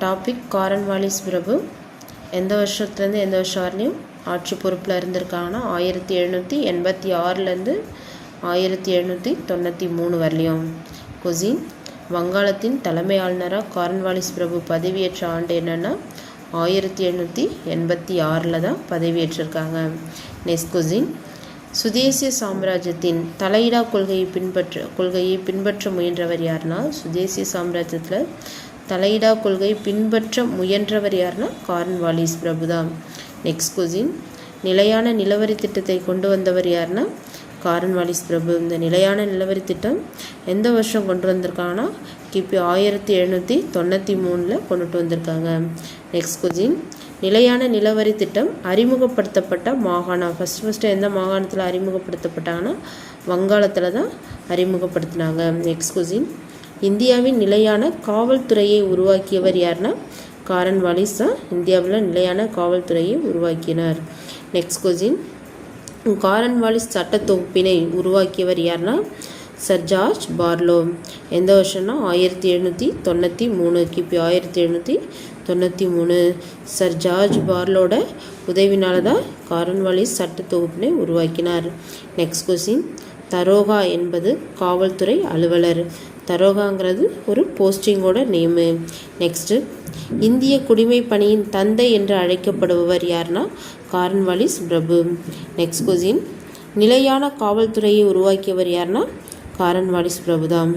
Topic Cornwallis பிரபு எந்த வருஷத்துலேருந்து எந்த வருஷம் வரலையும் ஆட்சி பொறுப்பில் இருந்திருக்காங்கன்னா 1786லேருந்து 1793 வரலையும். கொஸ்டின், வங்காளத்தின் தலைமை ஆளுநராக காரன்வாலிஸ் பிரபு பதவியேற்ற ஆண்டு என்னென்னா 1786 தான் பதவியேற்றிருக்காங்க. நெக்ஸ்ட் கொஸ்டின், சுதேசிய சாம்ராஜ்யத்தின் தலையிடா கொள்கையை பின்பற்ற முயன்றவர் யாருன்னா, சுதேசிய சாம்ராஜ்யத்தில் தலையிடா கொள்கையை பின்பற்ற முயன்றவர் யாருன்னா காரன்வாலிஸ் பிரபு தான். நெக்ஸ்ட் கொஸ்டின், நிலையான நிலவரி திட்டத்தை கொண்டு வந்தவர் யாருன்னா காரன்வாலிஸ் பிரபு. இந்த நிலையான நிலவரி திட்டம் எந்த வருஷம் கொண்டு வந்திருக்காங்கன்னா கிபி 1793 கொண்டுட்டு வந்திருக்காங்க. நெக்ஸ்ட் கொஸ்டின், நிலையான நிலவரி திட்டம் அறிமுகப்படுத்தப்பட்ட மாகாணம் ஃபஸ்ட்டு எந்த மாகாணத்தில் அறிமுகப்படுத்தப்பட்டாங்கன்னா வங்காளத்தில் தான் அறிமுகப்படுத்தினாங்க. நெக்ஸ்ட் கொஸ்டின், இந்தியாவின் நிலையான காவல்துறையை உருவாக்கியவர் யாருன்னா காரன்வாலிஸ் தான் இந்தியாவில் நிலையான காவல்துறையை உருவாக்கினார். நெக்ஸ்ட் கொஸ்டின், காரன்வாலிஸ் சட்ட தொகுப்பினை உருவாக்கியவர் யாருன்னா சர் ஜார்ஜ் பார்லோ. எந்த வருஷம்னா 1793 கிபி 1793 சர் ஜார்ஜ் பார்லோட உதவினால தான் காரன்வாலிஸ் சட்ட தொகுப்பினை உருவாக்கினார். நெக்ஸ்ட் கொஸ்டின், தரோகா என்பது காவல்துறை அலுவலர். தரோகாங்கிறது ஒரு போஸ்டிங்கோட நேமு. நெக்ஸ்ட்டு, இந்திய குடிமை பணியின் தந்தை என்று அழைக்கப்படுபவர் யார்னா காரன்வாலிஸ் பிரபு. நெக்ஸ்ட் கொஸ்டின், நிலையான காவல்துறையை உருவாக்கியவர் யார்னா காரன்வாலிஸ் பிரபு தான்.